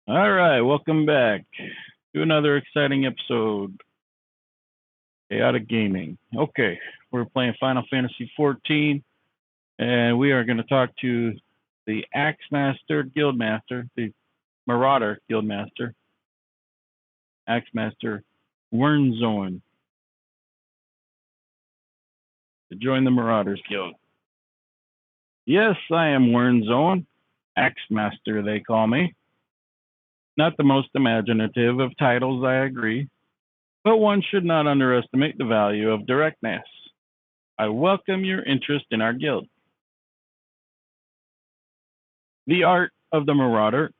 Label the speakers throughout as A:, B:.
A: All right, welcome back to another exciting episode, Chaotic Gaming. Okay, we're playing Final Fantasy 14, and we are going to talk to the Axe Master Guildmaster, the Marauder Guildmaster, Axe Master Wernzorn, to join the Marauders Guild. Yes, I am Wernzorn, Axe Master, they call me. Not the most imaginative of titles, I agree, but one should not underestimate the value of directness. I welcome your interest in our guild. The art of the marauder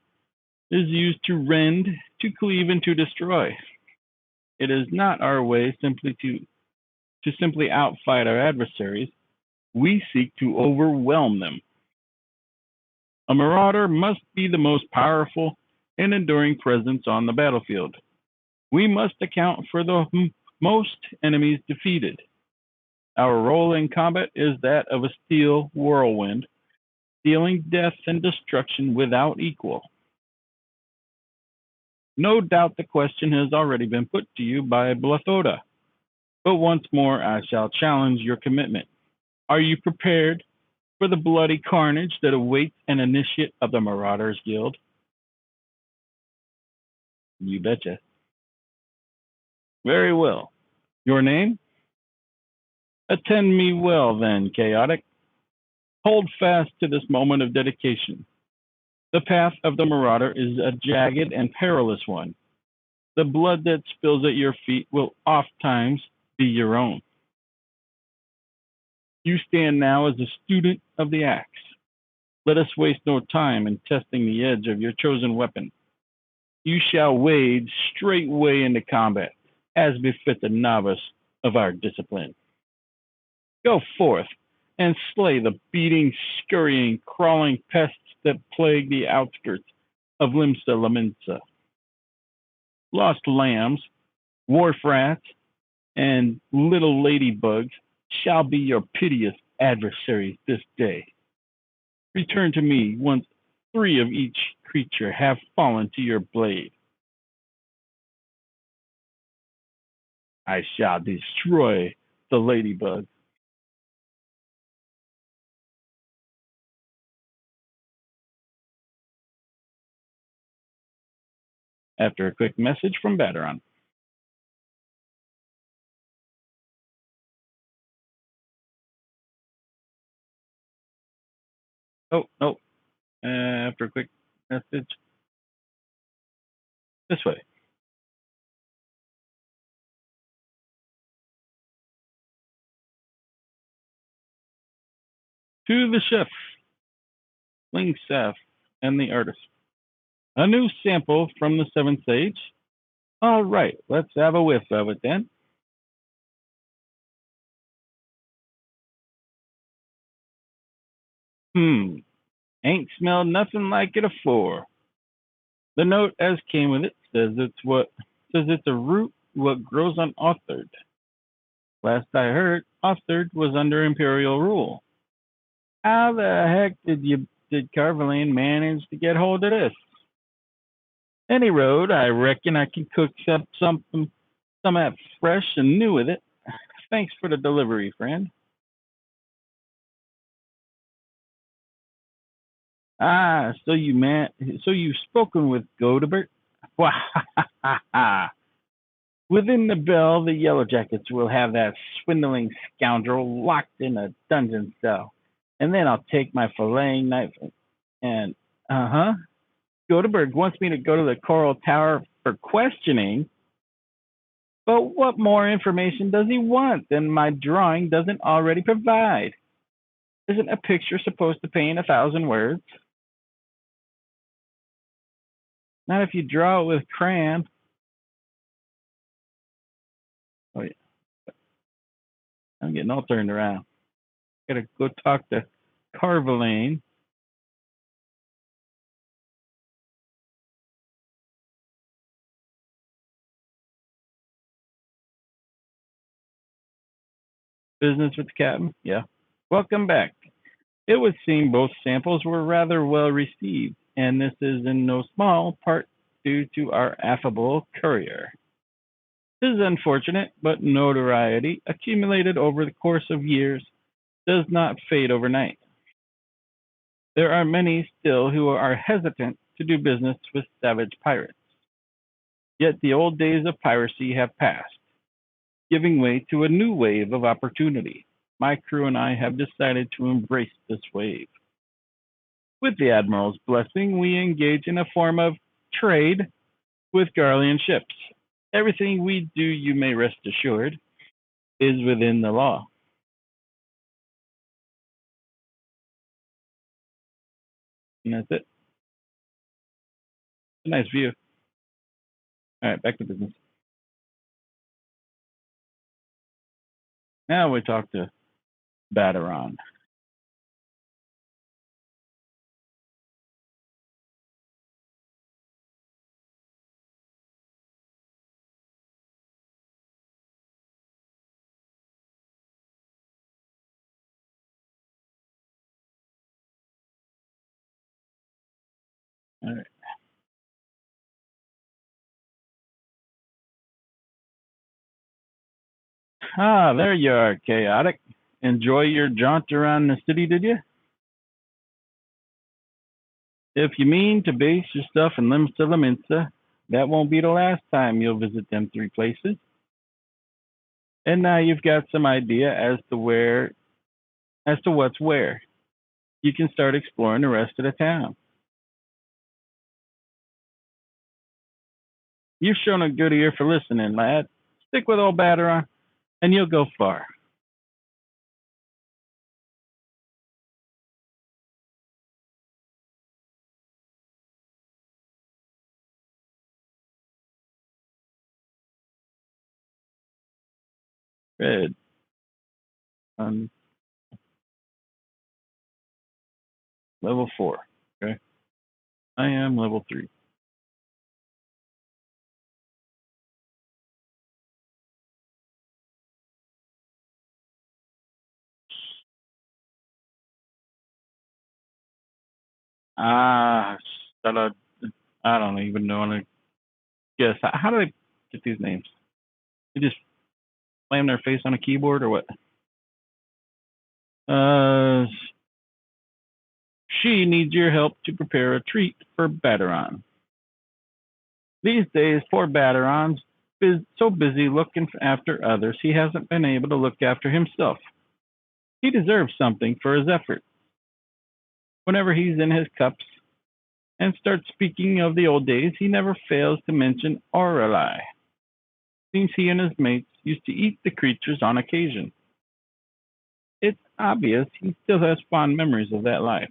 A: is used to rend, to cleave, and to destroy. It is not our way to simply outfight our adversaries. We seek to overwhelm them. A marauder must be the most powerful and enduring presence on the battlefield. We must account for the most enemies defeated. Our role in combat is that of a steel whirlwind, dealing death and destruction without equal. No doubt the question has already been put to you by Blathoda, but once more I shall challenge your commitment. Are you prepared for the bloody carnage that awaits an initiate of the Marauders Guild? You betcha. Very well. Your name? Attend me well, then, Chaotic. Hold fast to this moment of dedication. The path of the marauder is a jagged and perilous one. The blood that spills at your feet will ofttimes be your own. You stand now as a student of the axe. Let us waste no time in testing the edge of your chosen weapon. You shall wade straightway into combat, as befits a novice of our discipline. Go forth and slay the beating, scurrying, crawling pests that plague the outskirts of Limsa Lominsa. Lost lambs, wharf rats, and little ladybugs shall be your piteous adversaries this day. Return to me once 3 of each creature have fallen to your blade. I shall destroy the ladybug. After a quick message from Bateron. Oh, no. After a quick message. This way. To the chef, Lingsaf, and the artist. A new sample from the Seventh Sage. All right, let's have a whiff of it then. Ain't smelled nothing like it afore. The note as came with it says it's a root what grows on Othard. Last I heard, Othard was under Imperial rule. How the heck did Carvalane manage to get hold of this? Any road, I reckon I can cook up some that fresh and new with it. Thanks for the delivery, friend. So you've spoken with Godebert? Within the bell, the Yellow Jackets will have that swindling scoundrel locked in a dungeon cell, and then I'll take my filleting knife and Godebert wants me to go to the Coral Tower for questioning. But what more information does he want than my drawing doesn't already provide? Isn't a picture supposed to paint 1,000 words? Not if you draw it with crayon. Oh, yeah. I'm getting all turned around. Gotta go talk to Carvalane. Business with the captain? Yeah. Welcome back. It would seem both samples were rather well received, and this is in no small part due to our affable courier. This is unfortunate, but notoriety accumulated over the course of years does not fade overnight. There are many still who are hesitant to do business with savage pirates. Yet the old days of piracy have passed, giving way to a new wave of opportunity. My crew and I have decided to embrace this wave. With the Admiral's blessing, we engage in a form of trade with Garlean ships. Everything we do, you may rest assured, is within the law. And that's it. A nice view. All right, back to business. Now we talk to Baderon. All right. Ah, there you are, Chaotic. Enjoy your jaunt around the city, did you? If you mean to base your stuff in Limsa Lominsa, that won't be the last time you'll visit them three places. And now you've got some idea as to what's where. You can start exploring the rest of the town. You've shown a good ear for listening, lad. Stick with old Baderon, and you'll go far. Red. On level 4. Okay. I am level 3. Ah, I don't even know how to guess. How do they get these names? They just slam their face on a keyboard or what? Uh, she needs your help to prepare a treat for Baderon. These days, poor Baderon's so busy looking after others, he hasn't been able to look after himself. He deserves something for his effort. Whenever he's in his cups and starts speaking of the old days, he never fails to mention Aurelie. Seems he and his mates used to eat the creatures on occasion. It's obvious he still has fond memories of that life.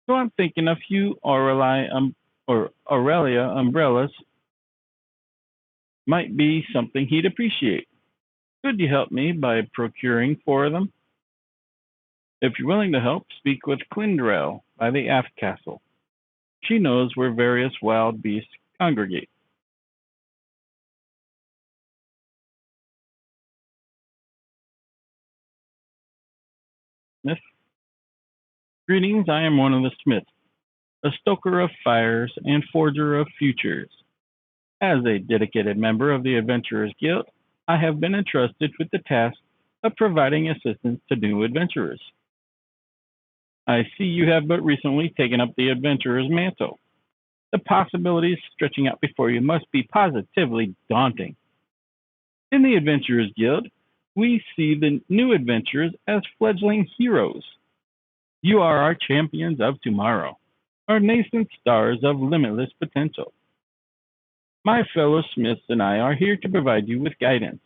A: So I'm thinking a few Aurelie or Aurelia umbrellas might be something he'd appreciate. Could you help me by procuring 4 of them? If you're willing to help, speak with Clindrel by the aft castle. She knows where various wild beasts congregate. Smith, greetings. I am one of the Smiths, a stoker of fires and forger of futures. As a dedicated member of the Adventurers Guild, I have been entrusted with the task of providing assistance to new adventurers. I see you have but recently taken up the adventurer's mantle. The possibilities stretching out before you must be positively daunting. In the Adventurers Guild, we see the new adventurers as fledgling heroes. You are our champions of tomorrow, our nascent stars of limitless potential. My fellow Smiths and I are here to provide you with guidance,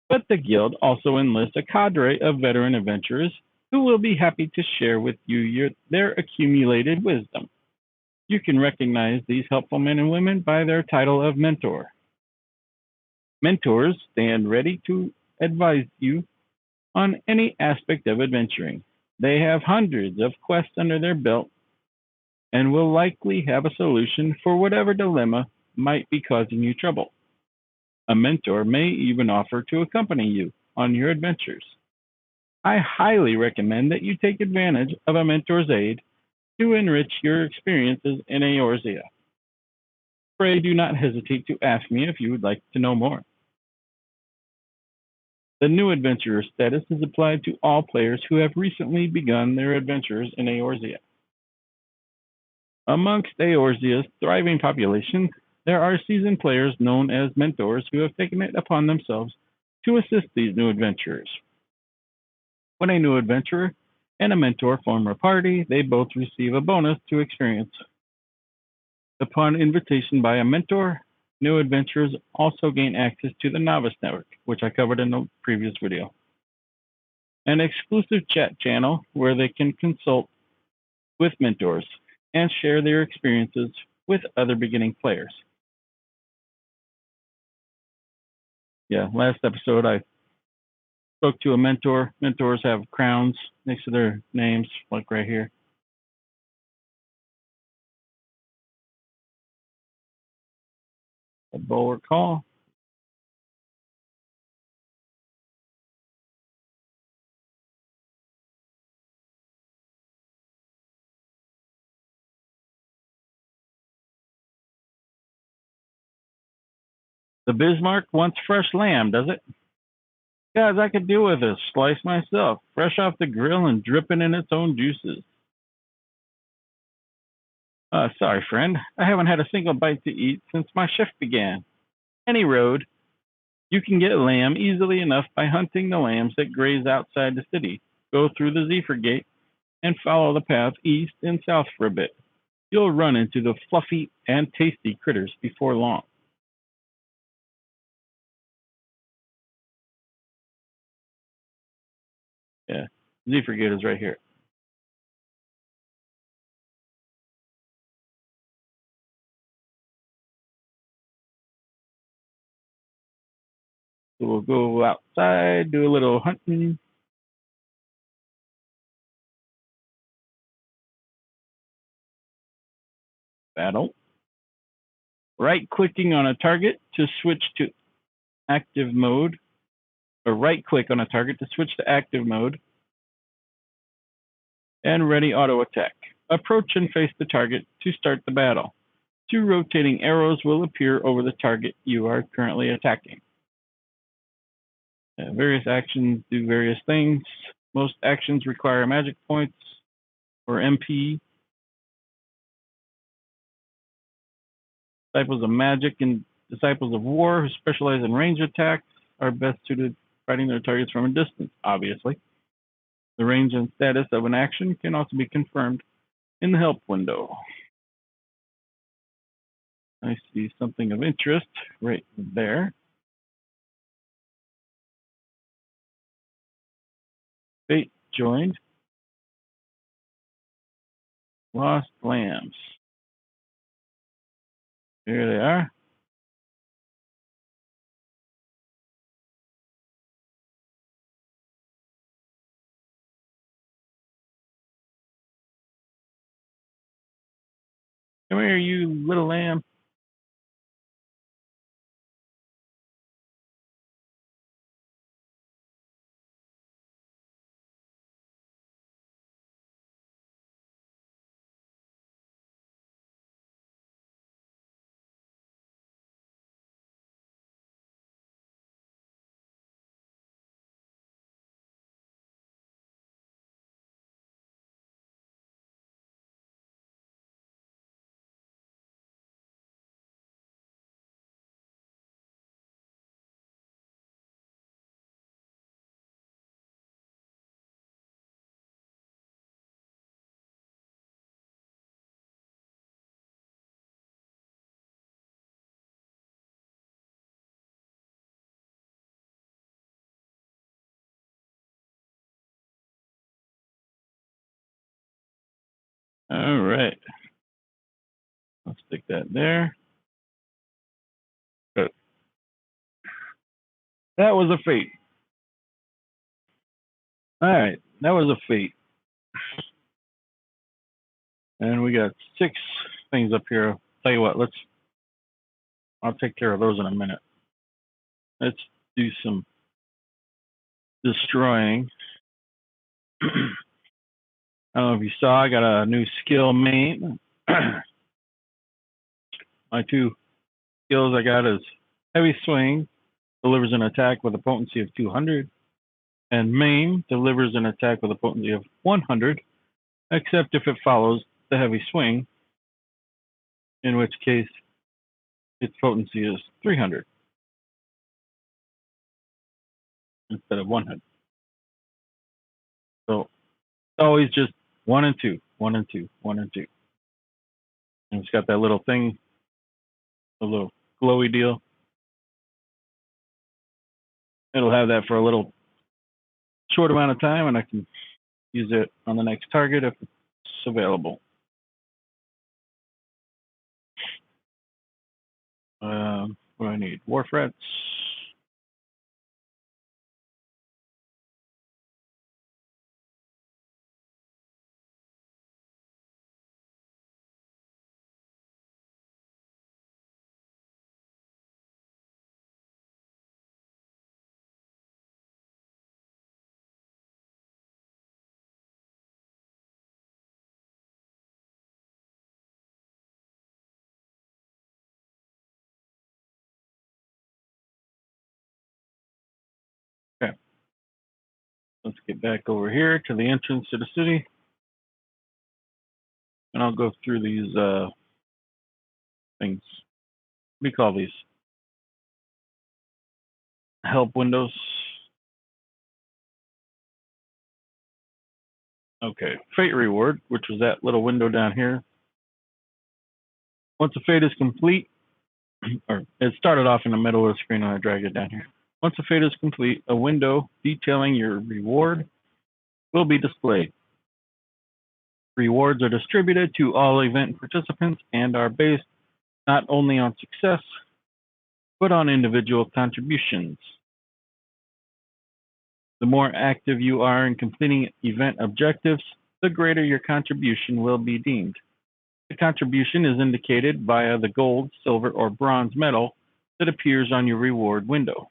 A: but the Guild also enlists a cadre of veteran adventurers who will be happy to share with you their accumulated wisdom. You can recognize these helpful men and women by their title of mentor. Mentors stand ready to advise you on any aspect of adventuring. They have hundreds of quests under their belt and will likely have a solution for whatever dilemma might be causing you trouble. A mentor may even offer to accompany you on your adventures. I highly recommend that you take advantage of a mentor's aid to enrich your experiences in Eorzea. Pray do not hesitate to ask me if you would like to know more. The new adventurer status is applied to all players who have recently begun their adventures in Eorzea. Amongst Eorzea's thriving population, there are seasoned players known as mentors who have taken it upon themselves to assist these new adventurers. When a new adventurer and a mentor form a party, they both receive a bonus to experience. Upon invitation by a mentor, new adventurers also gain access to the Novice Network, which I covered in the previous video, an exclusive chat channel where they can consult with mentors and share their experiences with other beginning players. Yeah, last episode I spoke to a mentor. Mentors have crowns next to their names, like right here. A bulwark call. The Bismarck wants fresh lamb, does it? Guys, I could do with a slice myself, fresh off the grill and dripping in its own juices. Sorry, friend. I haven't had a single bite to eat since my shift began. Any road, you can get lamb easily enough by hunting the lambs that graze outside the city. Go through the Zephyr Gate and follow the path east and south for a bit. You'll run into the fluffy and tasty critters before long. Yeah, Zephyr Gate is right here. So we'll go outside, do a little hunting. Battle. Right-clicking on a target to switch to active mode, or right-click on a target to switch to active mode, and ready auto attack. Approach and face the target to start the battle. 2 rotating arrows will appear over the target you are currently attacking. Various actions do various things. Most actions require magic points or MP. Disciples of Magic and Disciples of War, who specialize in range attacks, are best suited to fighting their targets from a distance, obviously. The range and status of an action can also be confirmed in the help window. I see something of interest right there. Fate joined. Lost lambs. Here they are. Come here, you little lamb. All right. I'll stick that there. Good. That was a fate. All right, that was a fate. And we got 6 things up here. I'll tell you what, I'll take care of those in a minute. Let's do some destroying. I don't know if you saw, I got a new skill main. My 2 skills I got is Heavy Swing, delivers an attack with a potency of 200, and Maim delivers an attack with a potency of 100, except if it follows the Heavy Swing, in which case its potency is 300 instead of 100. So it's always just 1 and 2, 1 and 2, 1 and 2. And it's got that little thing, a little glowy deal. It'll have that for a little short amount of time, and I can use it on the next target if it's available. What do I need? War frets. Okay. Let's get back over here to the entrance to the city. And I'll go through these things. What do you call these? Help windows. Okay. Fate reward, which was that little window down here. Once a fate is complete, or it started off in the middle of the screen and I dragged it down here. Once a fate is complete, a window detailing your reward will be displayed. Rewards are distributed to all event participants and are based not only on success, but on individual contributions. The more active you are in completing event objectives, the greater your contribution will be deemed. The contribution is indicated via the gold, silver, or bronze medal that appears on your reward window.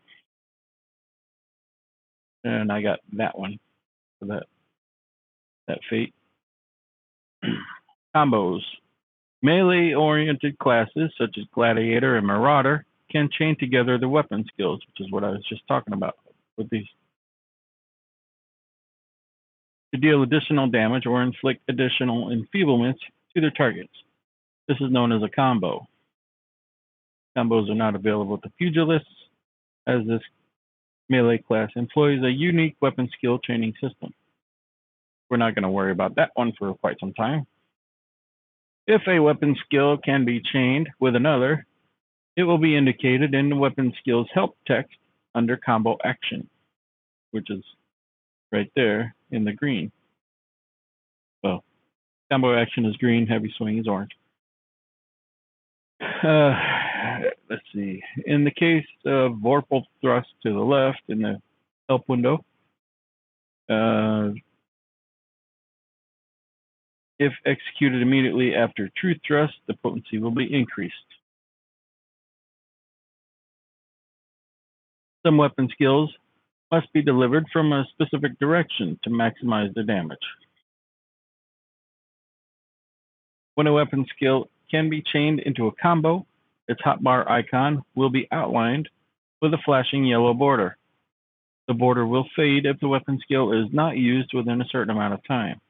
A: And I got that one for that fate. Combos. Melee-oriented classes such as Gladiator and Marauder can chain together the weapon skills, which is what I was just talking about with these, to deal additional damage or inflict additional enfeeblements to their targets. This is known as a combo. Combos are not available to pugilists, as this melee class employs a unique weapon skill chaining system. We're not going to worry about that one for quite some time. If a weapon skill can be chained with another, it will be indicated in the weapon skills help text under combo action, which is right there in the green. So combo action is green, heavy swing is orange. Let's see. In the case of Vorpal thrust to the left in the help window, if executed immediately after truth thrust, the potency will be increased. Some weapon skills must be delivered from a specific direction to maximize the damage. When a weapon skill can be chained into a combo, its hotbar icon will be outlined with a flashing yellow border. The border will fade if the weapon skill is not used within a certain amount of time.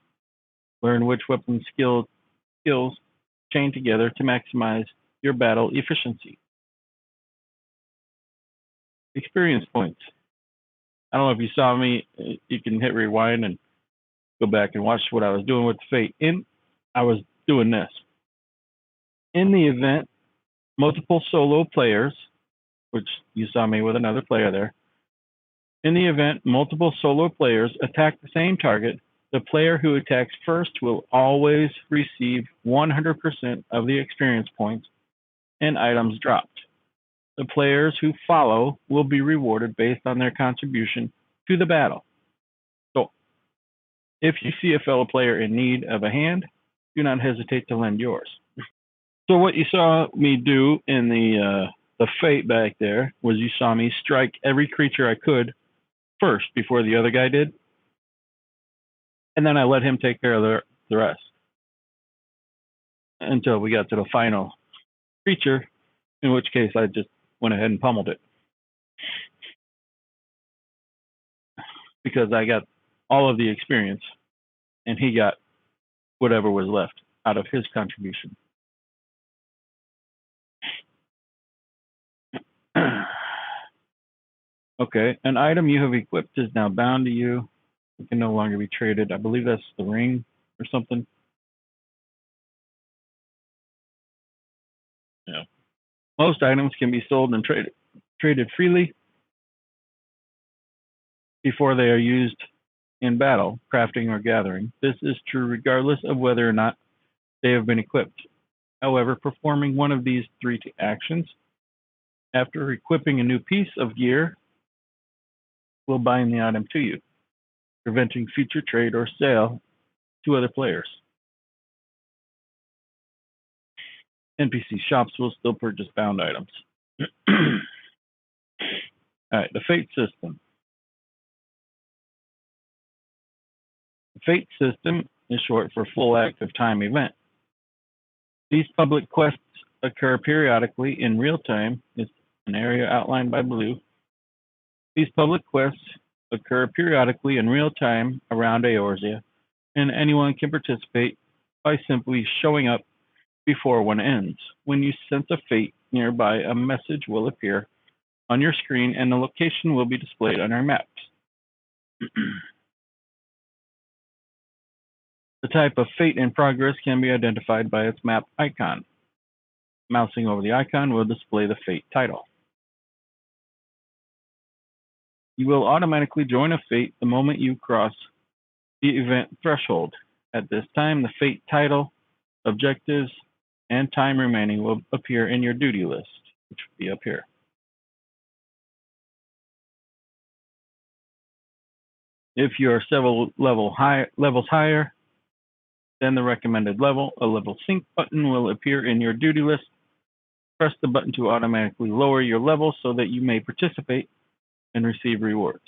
A: Learn which weapon skills chain together to maximize your battle efficiency. Experience points. I don't know if you saw me, you can hit rewind and go back and watch what I was doing with the fate. I was doing this. In the event, multiple solo players, which you saw me with another player there. In the event multiple solo players attack the same target, the player who attacks first will always receive 100% of the experience points and items dropped. The players who follow will be rewarded based on their contribution to the battle. So, if you see a fellow player in need of a hand, do not hesitate to lend yours. So what you saw me do in the fate back there was you saw me strike every creature I could first before the other guy did. And then I let him take care of the rest until we got to the final creature, in which case I just went ahead and pummeled it because I got all of the experience and he got whatever was left out of his contribution. Okay, an item you have equipped is now bound to you. It can no longer be traded. I believe that's the ring or something. Yeah. Most items can be sold and traded freely before they are used in battle, crafting, or gathering. This is true regardless of whether or not they have been equipped. However, performing one of these three actions after equipping a new piece of gear will bind the item to you, preventing future trade or sale to other players. NPC shops will still purchase bound items. All right, the fate system. The fate system is short for full active time event. These public quests occur periodically in real time. It's an area outlined by blue. These public quests occur periodically in real time around Eorzea, and anyone can participate by simply showing up before one ends. When you sense a fate nearby, a message will appear on your screen and the location will be displayed on our maps. The type of fate in progress can be identified by its map icon. Mousing over the icon will display the fate title. You will automatically join a fate the moment you cross the event threshold. At this time, the fate title, objectives, and time remaining will appear in your duty list, which will be up here. If you are several levels higher than the recommended level, a level sync button will appear in your duty list. Press the button to automatically lower your level so that you may participate and receive rewards.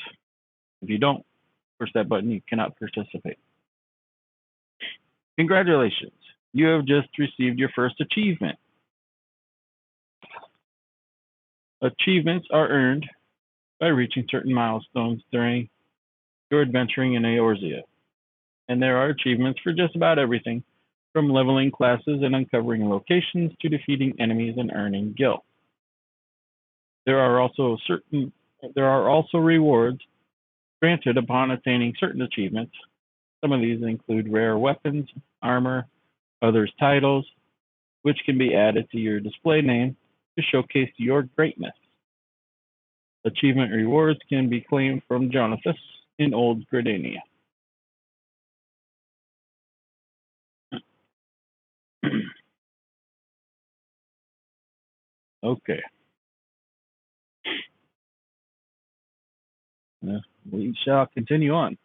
A: If you don't push that button, you cannot participate. Congratulations, you have just received your first achievement. Achievements are earned by reaching certain milestones during your adventuring in Eorzea. And there are achievements for just about everything, from leveling classes and uncovering locations to defeating enemies and earning gil. There are also rewards granted upon attaining certain achievements. Some of these include rare weapons, armor, others titles, which can be added to your display name to showcase your greatness. Achievement rewards can be claimed from Jonathas in Old Gridania. Okay. We shall continue on.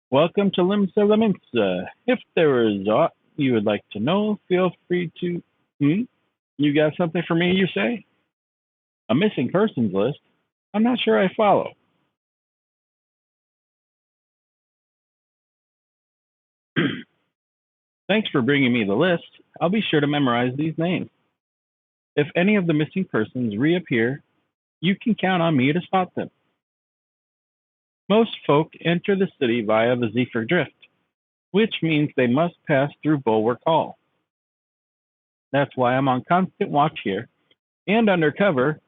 A: Welcome to Limsa Lominsa. If there is aught you would like to know, feel free to... You got something for me, you say? A missing persons list? I'm not sure I follow. Thanks for bringing me the list. I'll be sure to memorize these names. If any of the missing persons reappear, you can count on me to spot them. Most folk enter the city via the Zephyr Drift, which means they must pass through Bulwark Hall. That's why I'm on constant watch here and undercover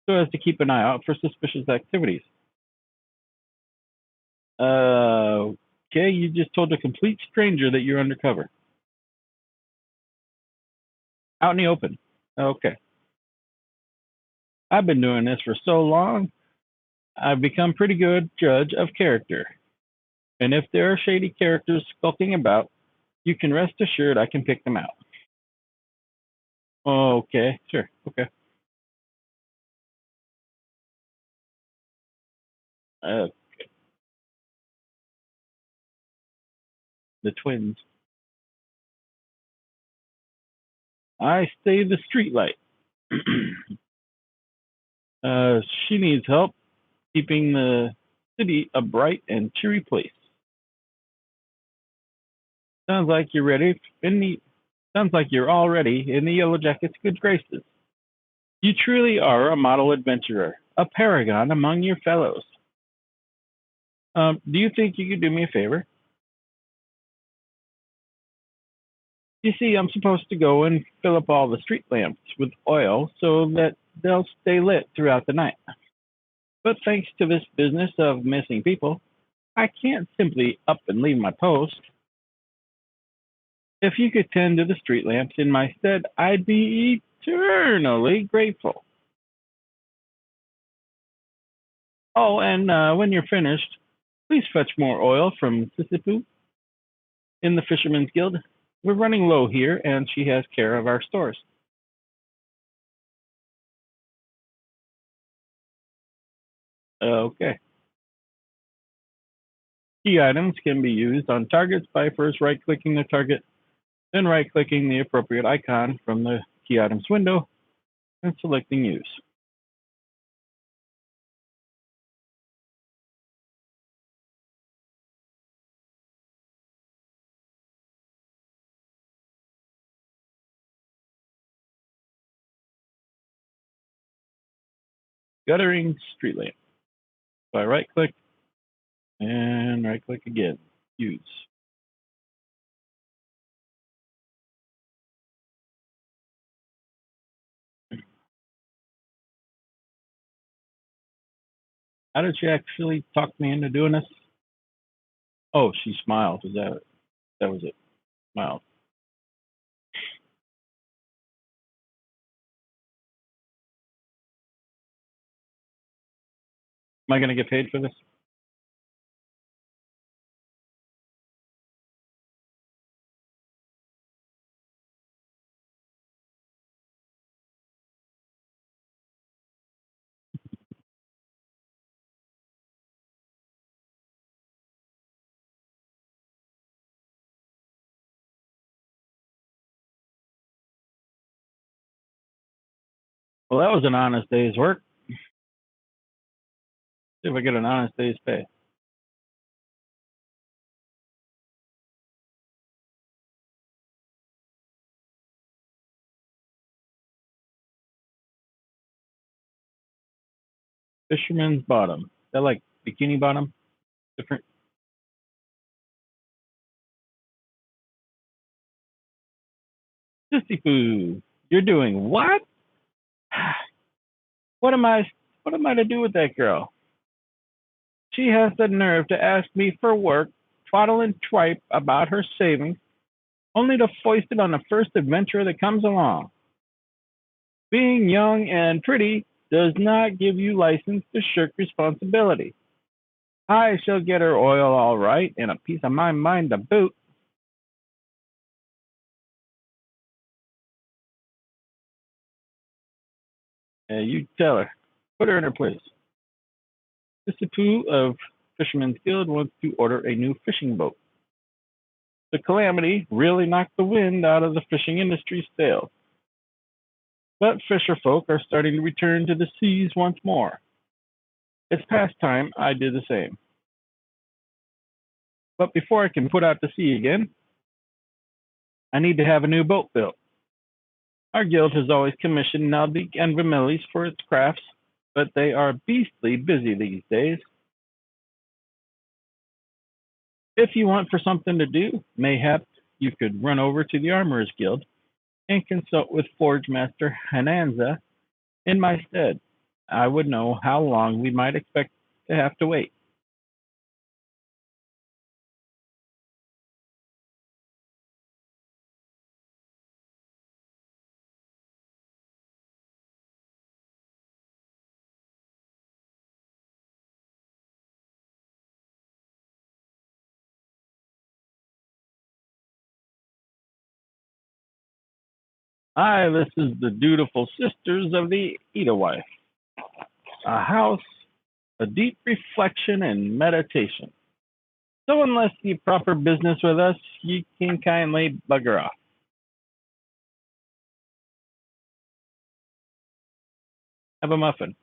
A: so as to keep an eye out for suspicious activities. Okay, you just told a complete stranger that you're undercover. Out in the open. Okay. I've been doing this for so long, I've become pretty good judge of character. And if there are shady characters skulking about, you can rest assured I can pick them out. Okay, sure, okay. the twins. I stay the streetlight. She needs help keeping the city a bright and cheery place. Sounds like you're ready in the Sounds like you're already in the Yellow Jacket's good graces. You truly are a model adventurer, a paragon among your fellows. Do you think you could do me a favor? You see, I'm supposed to go and fill up all the street lamps with oil so that they'll stay lit throughout the night. But thanks to this business of missing people, I can't simply up and leave my post. If you could tend to the street lamps in my stead, I'd be eternally grateful. Oh, and when you're finished, please fetch more oil from Sisyphus in the Fisherman's Guild. We're running low here, and she has care of our stores. Okay. Key items can be used on targets by first right-clicking the target, then right-clicking the appropriate icon from the key items window, and selecting use. Guttering street lamp. So I right-click and right-click again. Use. How did she actually talk me into doing this? Oh, she smiled. Was that it? That was it. Smiled. Am I going to get paid for this? Well, that was an honest day's work. See if I get an honest day's pay. Fisherman's bottom. Is that like bikini bottom? Different. Sissy poo. You're doing what? What am I? What am I to do with that girl? She has the nerve to ask me for work, twaddle and tripe about her savings, only to foist it on the first adventurer that comes along. Being young and pretty does not give you license to shirk responsibility. I shall get her oil all right, and a piece of my mind to boot. You tell her. Put her in her place. Mr. Pooh of Fisherman's Guild wants to order a new fishing boat. The calamity really knocked the wind out of the fishing industry's sails. But fisher folk are starting to return to the seas once more. It's past time I did the same. But before I can put out to sea again, I need to have a new boat built. Our guild has always commissioned Naldik and Vermillies for its crafts, but they are beastly busy these days. If you want for something to do, mayhap you could run over to the Armorers Guild and consult with Forge Master Hananza in my stead. I would know how long we might expect to have to wait. Aye, this is the dutiful sisters of the Edelwife. A house, a deep reflection and meditation. So unless you proper business with us, you can kindly bugger off. Have a muffin.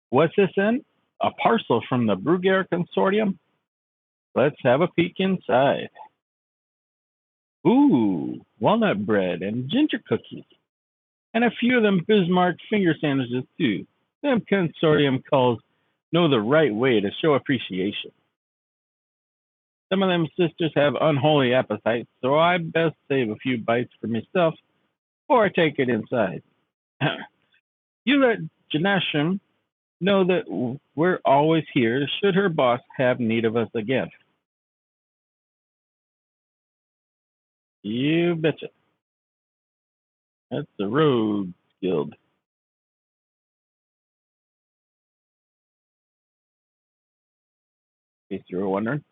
A: What's this in? A parcel from the Bruguière Consortium? Let's have a peek inside. Ooh, walnut bread and ginger cookies. And a few of them Bismarck finger sandwiches, too. Them consortium calls know the right way to show appreciation. Some of them sisters have unholy appetites, so I best save a few bites for myself before I take it inside. You let Janasham know that we're always here should her boss have need of us again. You betcha. That's the Road Guild. In case you were wondering.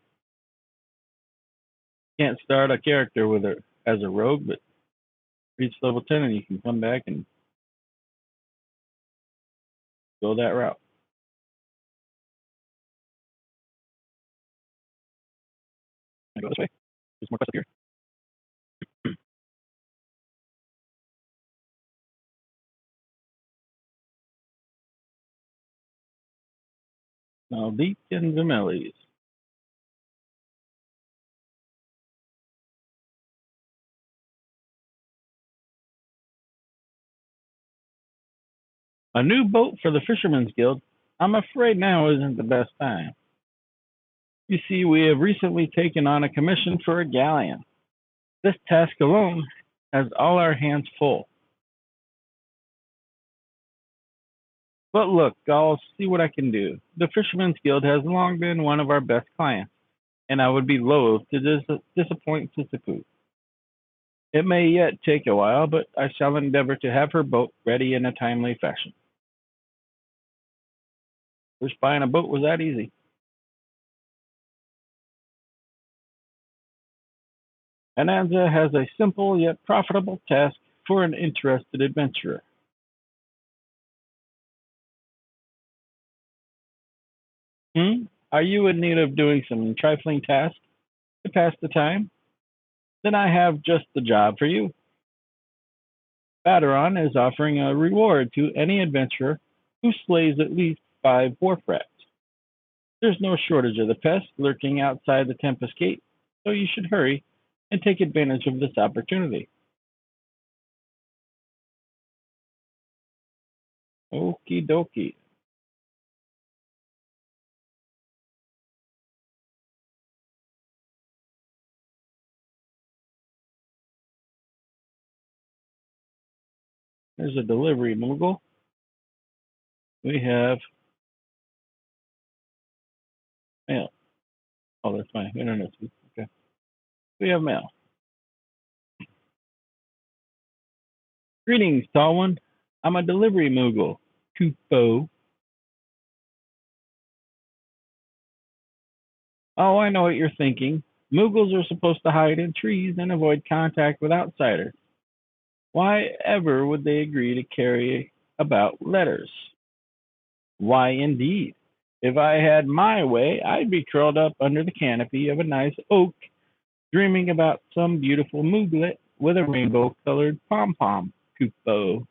A: Can't start a character with her as a rogue, but reach level 10 and you can come back and go that route. I go this way. There's more quests up here. Now, Deacon Vimelli's. A new boat for the Fisherman's Guild. I'm afraid now isn't the best time. You see, we have recently taken on a commission for a galleon. This task alone has all our hands full. But look, I'll see what I can do. The Fisherman's Guild has long been one of our best clients, and I would be loath to disappoint Sisaku. It may yet take a while, but I shall endeavor to have her boat ready in a timely fashion. Wish buying a boat was that easy. Ananza has a simple yet profitable task for an interested adventurer. Are you in need of doing some trifling tasks to pass the time? Then I have just the job for you. Baderon is offering a reward to any adventurer who slays at least 5 wharf rats. There's no shortage of the pests lurking outside the Tempest Gate, so you should hurry and take advantage of this opportunity. Okie dokie. There's a delivery mogul. We have mail. Oh, that's my internet speed. Okay. We have mail. Greetings, tall one. I'm a delivery mogul. Kupo. Oh, I know what you're thinking. Moogles are supposed to hide in trees and avoid contact with outsiders. Why ever would they agree to carry about letters? Why, indeed. If I had my way, I'd be curled up under the canopy of a nice oak, dreaming about some beautiful mooglet with a rainbow-colored pom-pom, Kupo.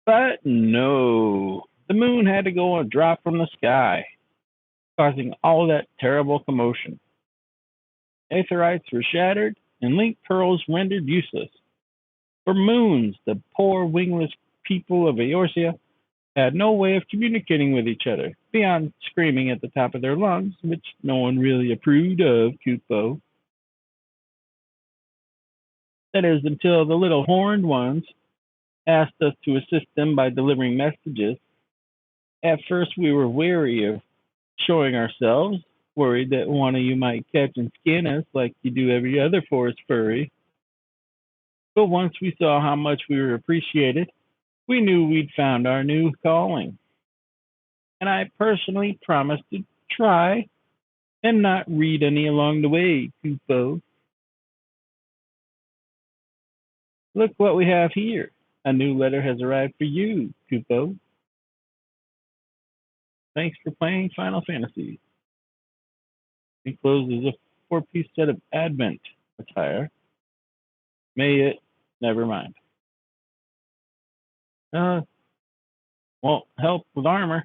A: But no, the moon had to go and drop from the sky, causing all that terrible commotion. Aetherites were shattered, and link pearls rendered useless. For moons, the poor wingless people of Eorzea had no way of communicating with each other, beyond screaming at the top of their lungs, which no one really approved of, Kupo. That is, until the little horned ones asked us to assist them by delivering messages. At first, we were wary of showing ourselves, worried that one of you might catch and skin us like you do every other forest furry. But once we saw how much we were appreciated, we knew we'd found our new calling. And I personally promised to try and not read any along the way, Kupo. Look what we have here. A new letter has arrived for you, Kupo. Thanks for playing Final Fantasy. Enclosed is a four-piece set of Advent attire. May it, never mind. Won't help with armor.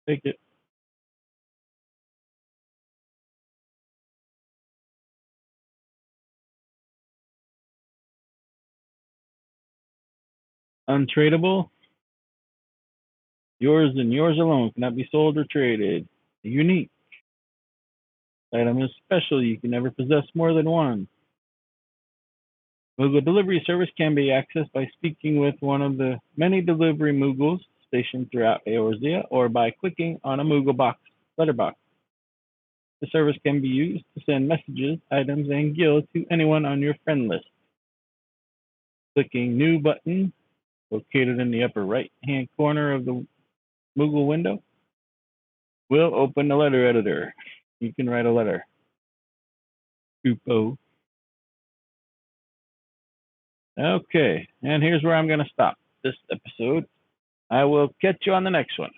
A: Take it. Untradeable. Yours and yours alone cannot be sold or traded. Unique. Item is special. You can never possess more than one. Moogle delivery service can be accessed by speaking with one of the many delivery Moogles stationed throughout Eorzea or by clicking on a Moogle box letterbox. The service can be used to send messages, items, and gil to anyone on your friend list. Clicking New button, located in the upper right-hand corner of the Moogle window, will open the letter editor. You can write a letter. Kupo. Okay, and here's where I'm going to stop this episode. I will catch you on the next one.